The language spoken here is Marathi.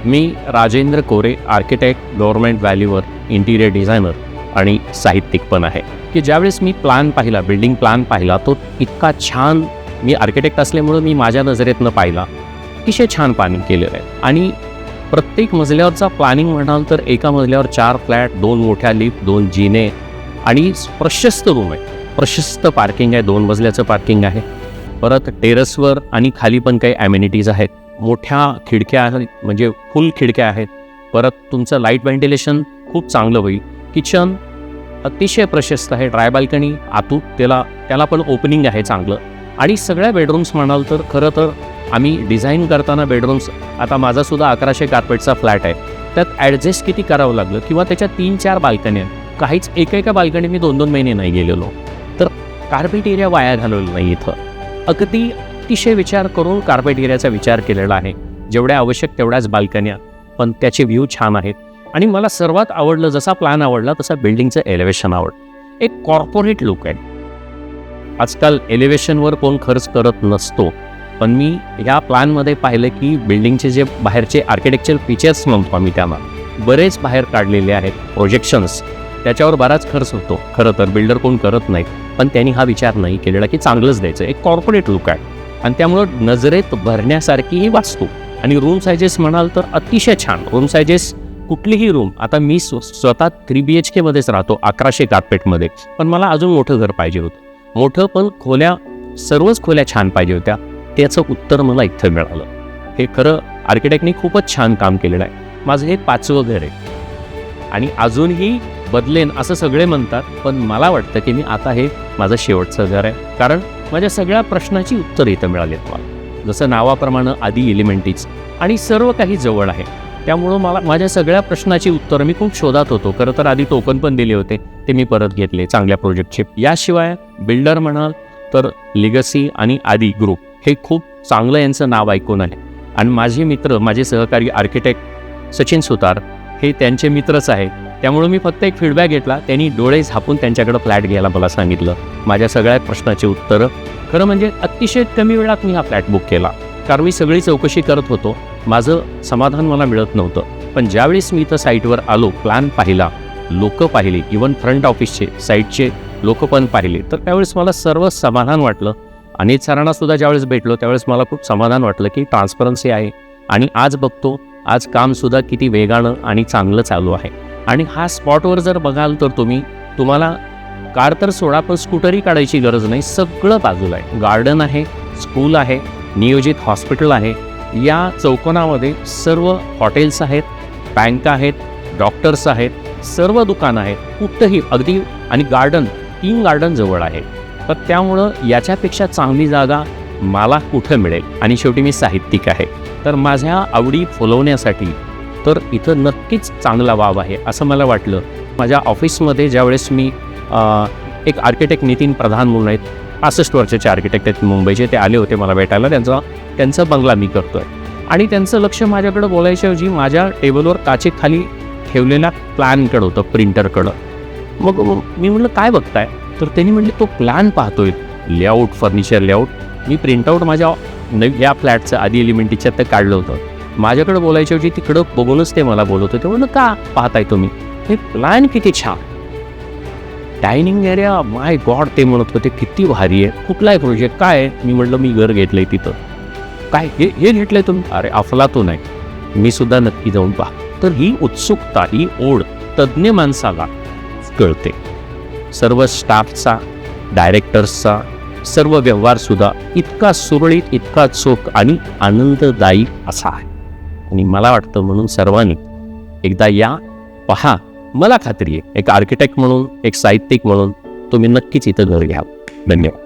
मी राजेंद्र कोरे, आर्किटेक्ट, गव्हर्नमेंट व्हॅल्यूवर इंटिरियर डिझायनर आणि साहित्यिक पण आहे. की ज्यावेळेस मी प्लॅन पाहिला, बिल्डिंग प्लॅन पाहिला, तो इतका छान, मी आर्किटेक्ट असल्यामुळं मी माझ्या नजरेतनं पाहिला, अतिशय छान प्लॅनिंग केलेलं आहे. आणि प्रत्येक मजल्यावरचा प्लॅनिंग म्हणाल तर एका मजल्यावर 4 फ्लॅट, 2 मोठ्या लिफ्ट, 2 जिने आणि प्रशस्त रूम आहे, प्रशस्त पार्किंग आहे, 2 मजल्याचं पार्किंग आहे. परत टेरेसवर आणि खाली पण काही ॲम्युनिटीज आहेत, मोठ्या खिडक्या आहेत, म्हणजे फुल खिडक्या आहेत. परत तुमचं लाईट व्हेंटिलेशन खूप चांगलं होईल. किचन अतिशय प्रशस्त आहे, ड्राय बाल्कनी आतून त्याला पण ओपनिंग आहे चांगलं. आणि सगळ्या बेडरूम्स म्हणाल तर खरं तर आम्ही डिझाईन करताना बेडरूम्स, आता माझासुद्धा 1100 कार्पेटचा फ्लॅट आहे, त्यात ॲडजस्ट किती करावं लागलं, किंवा त्याच्या 3-4 बाल्कनी आहेत, काहीच एका बाल्कनी मी 2-2 महिने नाही गेलेलो. तर कार्पेट एरिया वाया घालवलं नाही इथं. अगदी अतिशय विचार करून कार्पेट एरियाचा विचार केलेला आहे. जेवढ्या आवश्यक तेवढ्याच बाल्कन्या, पण त्याचे व्ह्यू छान आहेत. आणि मला सर्वात आवडलं, जसा प्लॅन आवडला तसा बिल्डिंगचं एलिव्हेशन आवडलं. एक कॉर्पोरेट लुक आहे. आजकाल एलिव्हेशनवर कोण खर्च करत नसतो, पण मी ह्या प्लॅनमध्ये पाहिलं की बिल्डिंगचे जे बाहेरचे आर्किटेक्चर फीचर्स म्हणतो आम्ही त्यांना, बरेच बाहेर काढलेले आहेत प्रोजेक्शन्स, त्याच्यावर बराच खर्च होतो. खरं तर बिल्डर कोण करत नाहीत, पण त्यांनी हा विचार नाही केलेला की चांगलंच द्यायचं. एक कॉर्पोरेट लुक आहे आणि त्यामुळं नजरेत भरण्यासारखीही वास्तू. आणि रूम सायझेस म्हणाल तर अतिशय छान रूम सायझेस. कुठलीही रूम, आता मी स्वतः 3 BHK मध्येच राहतो 1100 कार्पेटमध्ये, पण मला अजून मोठं घर पाहिजे होतं. मोठं पण खोल्या, सर्वच खोल्या छान पाहिजे होत्या. त्याचं उत्तर मला इथं मिळालं. हे खरं आर्किटेक्टनी खूपच छान काम केलेलं आहे. माझं हे 5वं घर आहे आणि अजूनही बदलेन असं सगळे म्हणतात, पण मला वाटतं की मी आता हे माझं शेवटचं घर आहे. कारण माझ्या सगळ्या प्रश्नाची उत्तर इथं मिळालीत मला. जसं नावाप्रमाणे आधी एलिमेंटीज आणि सर्व काही जवळ आहे, त्यामुळं मला माझ्या सगळ्या प्रश्नाची उत्तरं, मी खूप शोधात होतो. खरं तर आधी टोकन पण दिले होते, ते मी परत घेतले चांगल्या प्रोजेक्टचे. याशिवाय बिल्डर म्हणाल तर लिगसी आणि आदी ग्रुप हे खूप चांगलं यांचं नाव ऐकून आहे. आणि माझे मित्र, माझे सहकारी आर्किटेक्ट सचिन सुतार हे त्यांचे मित्रच आहे. त्यामुळे मी फक्त एक फीडबॅक घेतला, त्यांनी डोळे झापून त्यांच्याकडं फ्लॅट घ्यायला मला सांगितलं. माझ्या सगळ्या प्रश्नाची उत्तरं, खरं म्हणजे अतिशय कमी वेळात मी हा फ्लॅट बुक केला. कारण मी सगळी चौकशी करत होतो, माझं समाधान मला मिळत नव्हतं. पण ज्यावेळेस मी इथं साईटवर आलो, प्लॅन पाहिला, लोकं पाहिली, इवन फ्रंट ऑफिसचे साईटचे लोकं पण पाहिले, तर त्यावेळेस मला सर्व समाधान वाटलं. आणि सरांनासुद्धा ज्यावेळेस भेटलो त्यावेळेस मला खूप समाधान वाटलं की ट्रान्सपरन्सी आहे. आणि आज बघतो, आज कामसुद्धा किती वेगानं आणि चांगलं चालू आहे. आणि हा स्पॉटवर जर बघाल तर तुम्हाला कार तर सोडा, पण स्कूटरही काढायची गरज नाही. सगळं बाजूला आहे, गार्डन आहे, स्कूल आहे, नियोजित हॉस्पिटल आहे. या चौकोनामध्ये सर्व हॉटेल्स आहेत, बँका आहेत, डॉक्टर्स आहेत, सर्व दुकानं आहेत, कुठंही अगदी. आणि गार्डन, 3 गार्डन जवळ आहे. तर त्यामुळं याच्यापेक्षा चांगली जागा मला कुठं मिळेल. आणि शेवटी मी साहित्यिक आहे, तर माझ्या आवडी फुलवण्यासाठी तर इथं नक्कीच चांगला वाव आहे असं मला वाटलं. माझ्या ऑफिसमध्ये ज्यावेळेस मी एक आर्किटेक्ट नितीन प्रधान म्हणून आहेत, 65 वर्षाचे आर्किटेक्ट आहेत मुंबईचे, ते आले होते मला भेटायला. त्यांचा बंगला मी करतो आहे. आणि त्यांचं लक्ष माझ्याकडं बोलायच्याऐवजी माझ्या टेबलवर काचेखाली ठेवलेल्या प्लॅनकडं होतं, प्रिंटरकडं. मग मी म्हटलं काय बघताय, तर त्यांनी म्हटले तो प्लॅन पाहतोय, लेआउट, फर्निचर लेआउट. मी प्रिंटआउट माझ्या या फ्लॅटचं आधी एलिमेंटीच्या ते काढलं होतं. माझ्याकडं बोलायच्याऐवजी तिकडं बघूनच ते मला बोलत होते. म्हणलं का पाहताय तुम्ही, हे प्लॅन किती छान, डायनिंग एरिया, माय गॉड, ते म्हणत होते किती भारी आहे, कुठला आहे प्रोजेक्ट, काय आहे. मी म्हटलं मी घर घेतलंय तिथं. काय हे घेतलंय तुम्ही, अरे अफलातून आहे, मी सुद्धा नक्की जाऊन पहा. तर ही उत्सुकता, ही ओढ तज्ज्ञ माणसाला कळते. सर्व स्टाफचा, डायरेक्टर्सचा सर्व व्यवहारसुद्धा इतका सुरळीत, इतका चोख आणि आनंददायी असा आहे. आणि मला वाटतं म्हणून सर्वांनी एकदा या, पहा. मला खात्री आहे एक आर्किटेक्ट म्हणून, एक साहित्यिक म्हणून तुम्ही नक्कीच इथं घर घ्यावं. धन्यवाद.